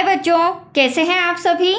बच्चों, कैसे हैं आप सभी?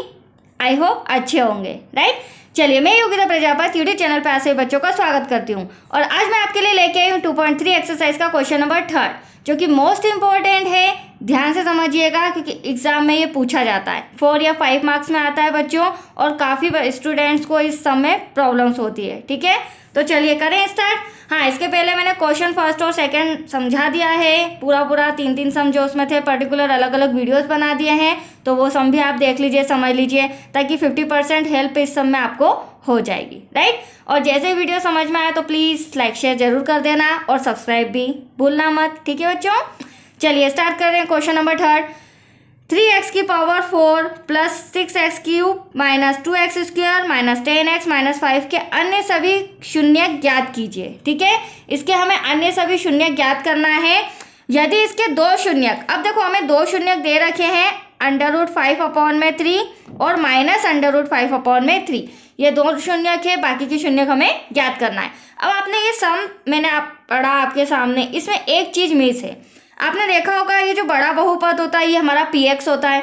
आई होप अच्छे होंगे, राइट। चलिए, मैं योगिता प्रजापति यूट्यूब चैनल पर ऐसे बच्चों का स्वागत करती हूँ और आज मैं आपके लिए लेके आई हूँ 2.3 एक्सरसाइज का क्वेश्चन नंबर 3, जो कि मोस्ट इंपॉर्टेंट है। ध्यान से समझिएगा क्योंकि एग्जाम में ये पूछा जाता है, 4 या 5 मार्क्स में आता है बच्चों, और काफ़ी स्टूडेंट्स को इस सब में प्रॉब्लम्स होती है। ठीक है, तो चलिए करें स्टार्ट। हाँ, इसके पहले मैंने क्वेश्चन फर्स्ट और सेकंड समझा दिया है, पूरा 3 सम जो उसमें थे पर्टिकुलर अलग अलग वीडियोस बना दिए हैं, तो वो सम भी आप देख लीजिए, समझ लीजिए, ताकि 50% हेल्प इस सम में आपको हो जाएगी, राइट। और जैसे वीडियो समझ में आए तो प्लीज़ लाइक शेयर जरूर कर देना और सब्सक्राइब भी भूलना मत, ठीक है बच्चों। चलिए स्टार्ट कर रहे हैं क्वेश्चन नंबर 3। 3x की power 4 plus 6x cube minus 2x square minus 10x minus 5 के अन्य सभी शून्य ज्ञात कीजिए। ठीक है, इसके हमें अन्य सभी शून्य ज्ञात करना है। यदि इसके दो शून्यक, अब देखो हमें दो शून्यक दे रखे हैं, √5/3 और -√5/3, ये दो शून्यक है, बाकी के शून्यक हमें ज्ञात करना है। अब आपने ये सम मैंने पढ़ा आपके सामने, इसमें एक चीज मिस है। आपने देखा होगा ये जो बड़ा बहुपद होता है ये हमारा px होता है,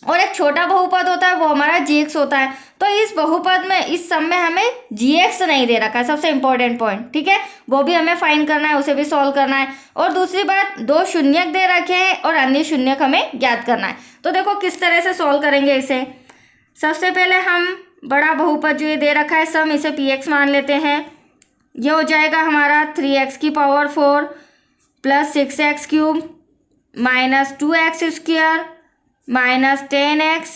और एक छोटा बहुपद होता है वो हमारा gx होता है। तो इस बहुपद में, इस सम में हमें gx नहीं दे रखा है, सबसे इंपॉर्टेंट पॉइंट। ठीक है, वो भी हमें फाइंड करना है, उसे भी सॉल्व करना है। और दूसरी बात, दो शून्यक दे रखे हैं और अन्य शून्यक हमें ज्ञात करना है। तो देखो किस तरह से सॉल्व करेंगे इसे। सबसे पहले हम बड़ा बहुपद जो ये दे रखा है सम, इसे px मान लेते हैं। ये हो जाएगा हमारा 3x की power 4 plus 6x cube minus 2x square minus 10x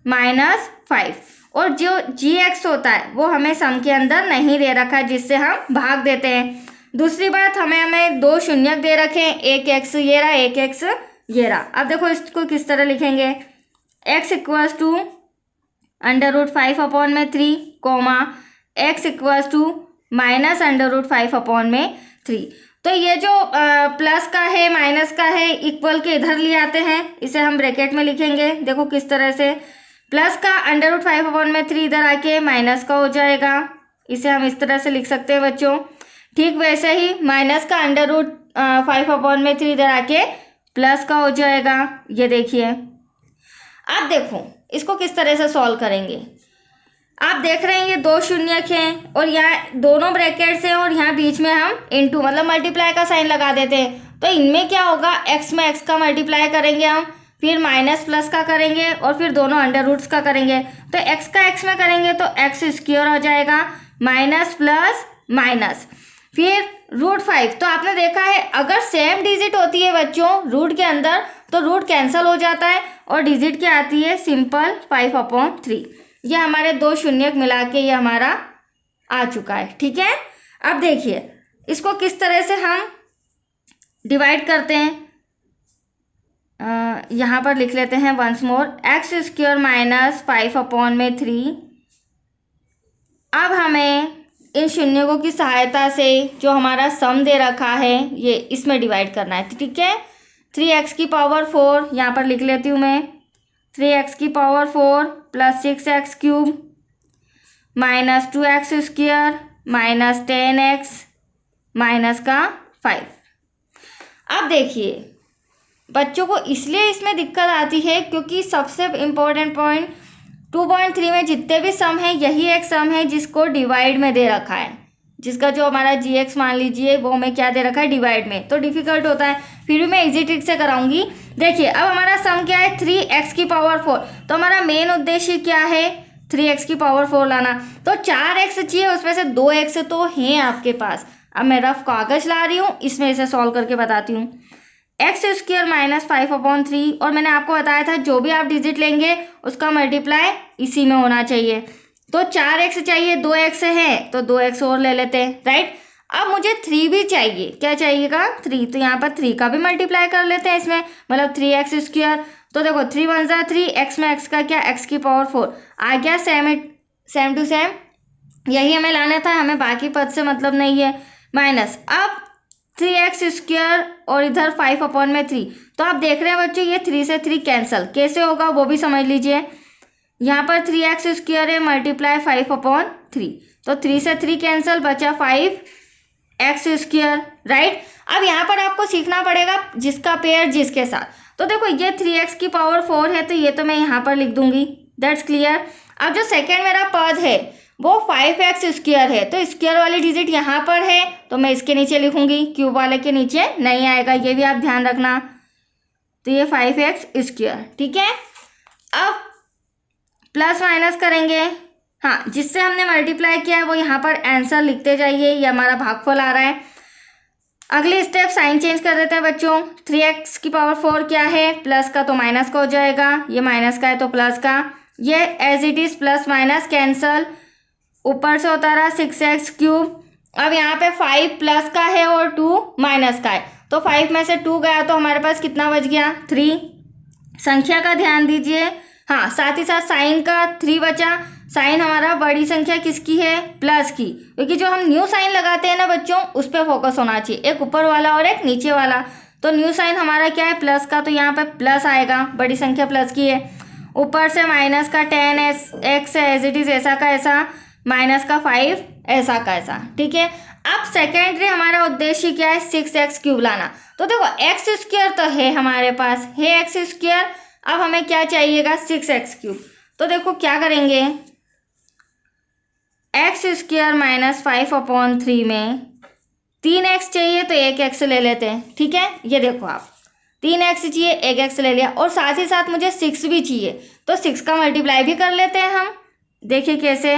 minus 5, और जो gx होता है वो हमें सम के अंदर नहीं दे रखा है, जिससे हम भाग देते हैं। दूसरी बात, हमें दो शून्यक दे रखे हैं, एक x ये रहा, एक x ये रहा। अब देखो इसको किस तरह लिखेंगे, x equals to √5/3 comma x equals to minus √5/3। तो ये जो प्लस का है माइनस का है, इक्वल के इधर ले आते हैं, इसे हम ब्रैकेट में लिखेंगे। देखो किस तरह से, प्लस का √5/3 इधर आके माइनस का हो जाएगा, इसे हम इस तरह से लिख सकते हैं बच्चों। ठीक वैसे ही माइनस का √5/3 इधर आके प्लस का हो जाएगा, ये देखिए। अब देखो इसको किस तरह से सॉल्व करेंगे। आप देख रहे हैं ये दो शून्यक हैं और यहाँ दोनों ब्रैकेट्स हैं, और यहाँ बीच में हम इनटू मतलब मल्टीप्लाई का साइन लगा देते हैं। तो इनमें क्या होगा, x में x का मल्टीप्लाई करेंगे हम, फिर माइनस प्लस का करेंगे, और फिर दोनों अंडर रूट्स का करेंगे। तो x का x में करेंगे तो x स्क्वायर हो जाएगा, माइनस प्लस माइनस, फिर √5। तो आपने देखा है अगर सेम डिजिट होती है बच्चों रूट के अंदर तो रूट कैंसिल हो जाता है, और डिजिट क्या आती है, सिंपल 5/3। ये हमारे दो शून्यक मिला के ये हमारा आ चुका है। ठीक है, अब देखिए इसको किस तरह से हम डिवाइड करते हैं। यहाँ पर लिख लेते हैं once more, x square minus 5/3। अब हमें इन शून्यकों की सहायता से जो हमारा सम दे रखा है ये इसमें डिवाइड करना है। ठीक है, 3x की पावर 4 यहाँ पर लिख लेती हूँ मैं, 3x की power 4 plus 6x cube minus 2x square minus 10x minus का 5। अब देखिए बच्चों को इसलिए इसमें दिक्कत आती है क्योंकि सबसे इम्पोर्टेंट पॉइंट 2.3 में जितने भी सम है यही एक सम है जिसको डिवाइड में दे रखा है, जिसका जो हमारा gx मान लीजिए वो हमें क्या दे रखा है, डिवाइड में। तो डिफिकल्ट होता है, फिर भी मैं इजी ट्रिक से कराऊंगी। देखिए अब हमारा सम क्या है, 3x की पावर 4। तो हमारा मेन उद्देश्य क्या है, 3x की पावर 4 लाना। तो 4x चाहिए, उसमें से 2x तो हैं आपके पास। अब मैं रफ कागज ला रही हूँ, इसमें इसे सॉल्व करके बताती हूँ। x स्क्वायर माइनस 5/3, और मैंने आपको बताया था जो भी आप डिजिट लेंगे उसका मल्टीप्लाई इसी में होना चाहिए। तो 4x चाहिए, 2x है तो 2x और ले लेते हैं, राइट। अब मुझे 3 भी चाहिए, क्या चाहिएगा, 3। तो यहाँ पर 3 का भी मल्टीप्लाई कर लेते हैं इसमें, मतलब 3x स्क्वायर। तो देखो 3 × 1 = 3, x में x का क्या, x की पावर 4 आ गया, सेम टू सेम यही हमें लाना था, हमें बाकी पद से मतलब नहीं है। माइनस अब 3x स्क्वायर और इधर 5/3। तो आप देख रहे हैं बच्चों ये 3 से 3 कैंसिल कैसे होगा वो भी समझ लीजिए। यहाँ पर 3x स्क्वायर है मल्टीप्लाई 5/3, तो 3 से 3 कैंसिल, बचा 5x स्क्वायर, राइट। अब यहाँ पर आपको सीखना पड़ेगा जिसका पेयर जिसके साथ। तो देखो ये 3x की पावर 4 है, तो ये तो मैं यहाँ पर लिख दूंगी, दैट्स क्लियर। अब जो सेकेंड मेरा पद है वो 5x स्क्वायर है, तो स्क्वायर वाली डिजिट यहाँ पर है तो मैं इसके नीचे लिखूंगी, क्यूब वाले के नीचे नहीं आएगा, ये भी आप ध्यान रखना। तो ये 5x स्क्वायर, ठीक है। अब प्लस माइनस करेंगे, हाँ जिससे हमने मल्टीप्लाई किया है वो यहाँ पर आंसर लिखते जाइए, ये हमारा भागफल आ रहा है। अगले स्टेप साइन चेंज कर देते हैं बच्चों। 3x की पावर 4 क्या है, प्लस का तो माइनस का हो जाएगा, ये माइनस का है तो प्लस का, ये as it is plus minus cancel, ऊपर से होता रहा 6x क्यूब। अब यहाँ पे 5 प्लस का है और 2 माइनस का है, तो 5 में से 2 गया तो हमारे पास कितना बच गया, 3। संख्या का ध्यान दीजिए, हाँ साथ ही साथ साइन का 3 बचा। साइन हमारा बड़ी संख्या किसकी है, प्लस की, क्योंकि जो हम न्यू साइन लगाते हैं ना बच्चों उस पर फोकस होना चाहिए, एक ऊपर वाला और एक नीचे वाला। तो न्यू साइन हमारा क्या है, प्लस का, तो यहाँ पे प्लस आएगा, बड़ी संख्या प्लस की है। ऊपर से माइनस का 10x एज इट इज ऐसा का ऐसा, माइनस का 5 ऐसा का ऐसा, ठीक है। अब सेकेंडरी हमारा उद्देश्य क्या है, 6x क्यूब लाना। तो देखो x स्क्वायर तो है हमारे पास, है x स्क्वायर, अब हमें क्या चाहिएगा, 6x क्यूब। तो देखो क्या करेंगे, x स्क्वायर माइनस 5/3 में 3x चाहिए तो 1x ले लेते हैं, ठीक है। ये देखो आप 3x चाहिए, 1x ले लिया, और साथ ही साथ मुझे 6 भी चाहिए, तो 6 का मल्टीप्लाई भी कर लेते हैं हम। देखिए कैसे,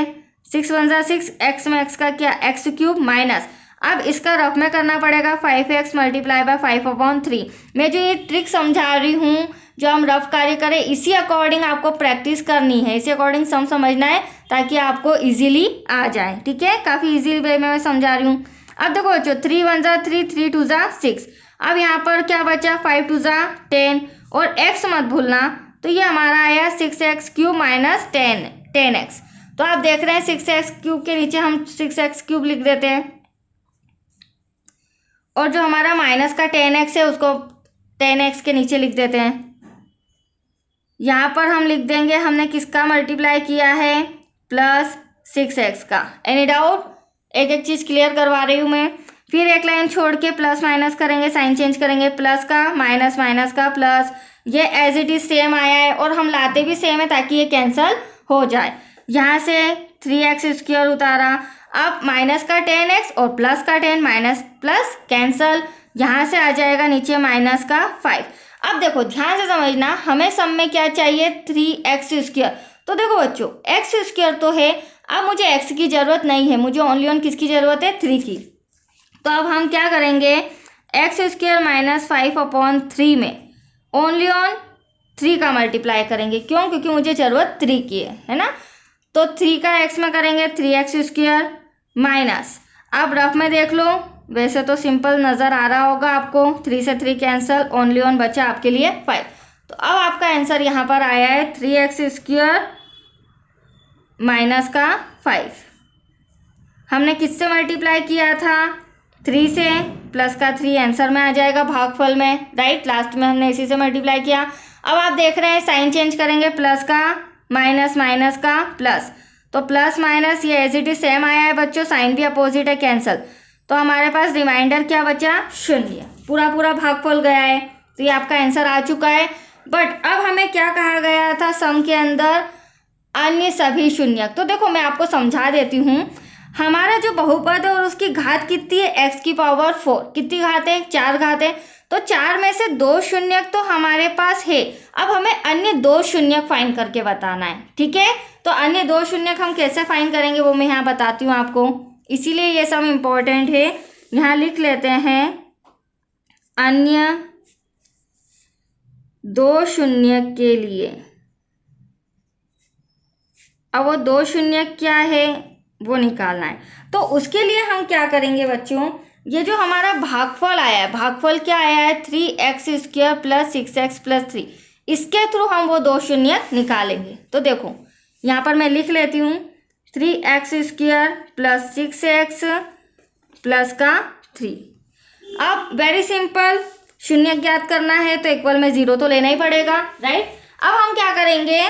6 1 जा 6, x में x का क्या, x क्यूब माइनस, अब इसका रफ में करना पड़ेगा 5x मल्टीप्लाई बाय 5/3। मैं जो ये ट्रिक समझा रही हूँ, जो हम रफ कार्य करें, इसी अकॉर्डिंग आपको प्रैक्टिस करनी है, इसी अकॉर्डिंग सम समझना है ताकि आपको इजीली आ जाए, ठीक है। काफ़ी इजी वे में मैं समझा रही हूँ। अब देखो बच्चों 3 1 जा 3, 3 2 जा 6, अब यहाँ पर क्या बचा, 5 2 जा 10, और x मत भूलना, तो ये हमारा आया 6x क्यूब माइनस 10x। तो आप देख रहे हैं 6x क्यूब के नीचे हम 6x क्यूब लिख देते हैं, और जो हमारा माइनस का 10x है उसको 10x के नीचे लिख देते हैं। यहाँ पर हम लिख देंगे हमने किसका मल्टीप्लाई किया है, प्लस 6x का। एनी डाउट, एक एक चीज़ क्लियर करवा रही हूँ मैं। फिर एक लाइन छोड़ के प्लस माइनस करेंगे, साइन चेंज करेंगे, प्लस का माइनस, माइनस का प्लस, ये एज इट इज सेम आया है, और हम लाते भी सेम है ताकि ये कैंसिल हो जाए। यहाँ से 3x स्क्वायर उतारा, अब माइनस का 10x और प्लस का 10, माइनस प्लस कैंसल, यहाँ से आ जाएगा नीचे माइनस का 5। अब देखो ध्यान से समझना, हमें सब में क्या चाहिए, 3x स्क्वायर। तो देखो बच्चों x स्क्वायर तो है, अब मुझे x की ज़रूरत नहीं है, मुझे ओनली ऑन किसकी ज़रूरत है, 3 की। तो अब हम क्या करेंगे, x स्क्वायर माइनस 5/3 में ओनली ऑन 3 का मल्टीप्लाई करेंगे, क्यों, क्योंकि मुझे ज़रूरत 3 की है ना। तो 3 का x में करेंगे 3x स्क्वायर माइनस, अब रफ में देख लो, वैसे तो सिंपल नज़र आ रहा होगा आपको, 3 से 3 कैंसल, ओनली ऑन बचा आपके लिए 5। तो अब आपका आंसर यहाँ पर आया है 3x स्क्वायर माइनस का 5। हमने किससे मल्टीप्लाई किया था, 3 से, प्लस का 3 आंसर में आ जाएगा भागफल में, राइट, लास्ट में हमने इसी से मल्टीप्लाई किया। अब आप देख रहे हैं साइन चेंज करेंगे, प्लस का माइनस, माइनस का प्लस, तो प्लस माइनस ये एज इट इज सेम आया है बच्चों, साइन भी अपोजिट है, कैंसल, तो हमारे पास रिमाइंडर क्या बचा, 0। पूरा पूरा भागफल गया है, तो ये आपका आंसर आ चुका है। बट अब हमें क्या कहा गया था सम के अंदर, अन्य सभी शून्यक। तो देखो मैं आपको समझा देती हूँ, हमारा जो बहुपद है और उसकी घात कितनी है, x की पावर 4, कितनी घात है, 4 घात है, तो 4 में से 2 शून्यक तो हमारे पास है। अब हमें अन्य 2 शून्यक फाइंड करके बताना है, ठीक है। तो अन्य 2 शून्यक हम कैसे फाइंड करेंगे वो मैं यहाँ बताती हूँ आपको, इसीलिए ये सब इम्पोर्टेंट है। यहाँ लिख लेते हैं अन्य 2 शून्यक के लिए। अब वो 2 शून्यक क्या है वो निकालना है, तो उसके लिए हम क्या करेंगे बच्चों, ये जो हमारा भागफल आया है, भागफल क्या आया है, 3x square plus 6x plus 3, इसके थ्रू हम वो 2 शून्यक निकालेंगे। तो देखो यहाँ पर मैं लिख लेती हूँ 3x square plus 6x plus का 3। अब वेरी सिंपल, शून्य ज्ञात करना है तो इक्वल में 0 तो लेना ही पड़ेगा, राइट। अब हम क्या करेंगे,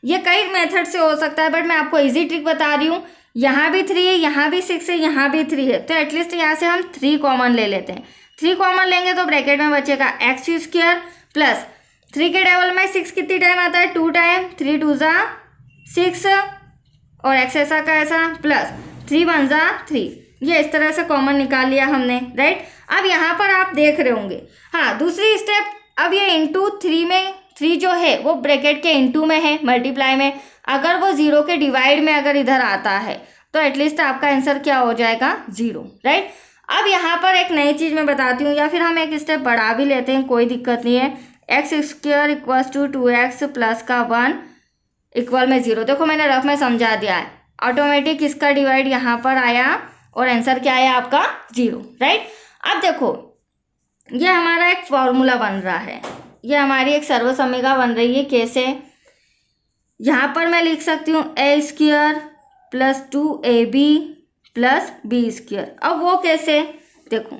ये कई मेथड से हो सकता है बट मैं आपको इजी ट्रिक बता रही हूँ। यहाँ भी 3 है, यहाँ भी 6 है, यहाँ भी 3 है, तो एटलीस्ट यहाँ से हम 3 कॉमन ले लेते हैं। 3 कॉमन लेंगे तो ब्रैकेट में बचेगा x स्क्वायर प्लस 3 के टेबल में 6 कितनी टाइम आता है, 2 टाइम, 3 2 ज़ा 6 और एक्स ऐसा का ऐसा प्लस 3 1 ज़ा 3। ये इस तरह से कॉमन निकाल लिया हमने, राइट। अब यहाँ पर आप देख रहे होंगे, हाँ दूसरी स्टेप, अब ये इंटू 3 में 3 जो है वो ब्रैकेट के इंटू में है, मल्टीप्लाई में, अगर वो 0 के डिवाइड में अगर इधर आता है तो एटलीस्ट आपका आंसर क्या हो जाएगा, 0, राइट। अब यहाँ पर एक नई चीज़ मैं बताती हूँ, या फिर हम एक स्टेप बढ़ा भी लेते हैं, कोई दिक्कत नहीं है। X square equals to 2x plus का 1 इक्वल में 0। देखो मैंने रफ में समझा दिया है, ऑटोमेटिक इसका डिवाइड यहाँ पर आया और आंसर क्या आया आपका, 0, राइट। अब देखो ये हमारा एक फॉर्मूला बन रहा है, ये हमारी एक सर्वसमीका बन रही है। कैसे, यहाँ पर मैं लिख सकती हूँ a square plus 2ab plus b square. अब वो कैसे, देखो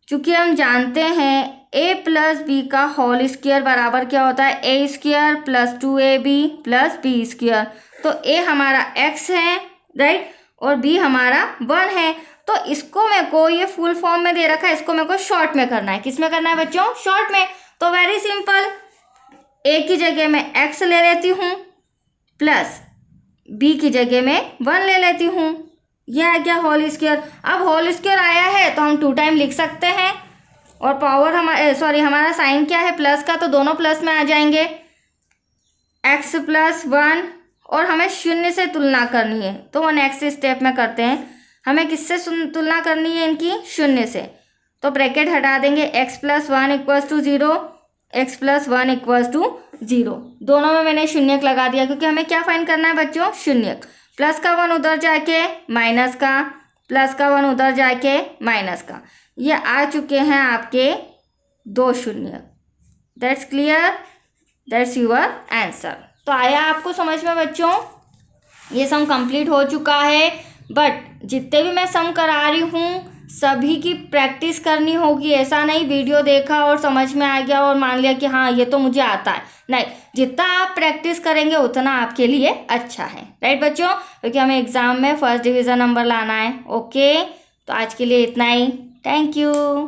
चूंकि हम जानते हैं a प्लस बी का होल स्क्वायर बराबर क्या होता है, a square plus 2ab plus b square. तो a हमारा x है, राइट, और b हमारा 1 है। तो इसको मेरे को ये फुल फॉर्म में दे रखा है, इसको मेरे को शॉर्ट में करना है। किस में करना है बच्चों, शॉर्ट में। तो वेरी सिंपल, a की जगह में x ले लेती हूँ प्लस b की जगह में 1 ले लेती हूँ। यह है क्या, होल स्क्वायर। अब होल स्क्वायर आया है तो हम 2 टाइम लिख सकते हैं, और पावर हमारा साइन क्या है, प्लस का, तो दोनों प्लस में आ जाएंगे, x प्लस 1, और हमें शून्य से तुलना करनी है तो वो नेक्स्ट स्टेप में करते हैं। हमें किससे तुलना करनी है इनकी, शून्य से। तो ब्रैकेट हटा देंगे, x plus 1 equals to 0, x plus 1 equals to 0। दोनों में मैंने शून्यक लगा दिया, क्योंकि हमें क्या फाइंड करना है बच्चों, शून्यक। प्लस का 1 उधर जाके माइनस का, प्लस का 1 उधर जाके माइनस का, ये आ चुके हैं आपके 2 शून्यक। That's clear, that's your answer. तो आया आपको समझ में बच्चों, ये सम कंप्लीट हो चुका है। बट जितने भी मैं सम करा रही हूँ सभी की प्रैक्टिस करनी होगी। ऐसा नहीं वीडियो देखा और समझ में आ गया और मान लिया कि हाँ ये तो मुझे आता है, नहीं, जितना आप प्रैक्टिस करेंगे उतना आपके लिए अच्छा है, राइट बच्चों, क्योंकि हमें एग्जाम में फर्स्ट डिवीज़न नंबर लाना है। ओके, तो आज के लिए इतना ही, थैंक यू।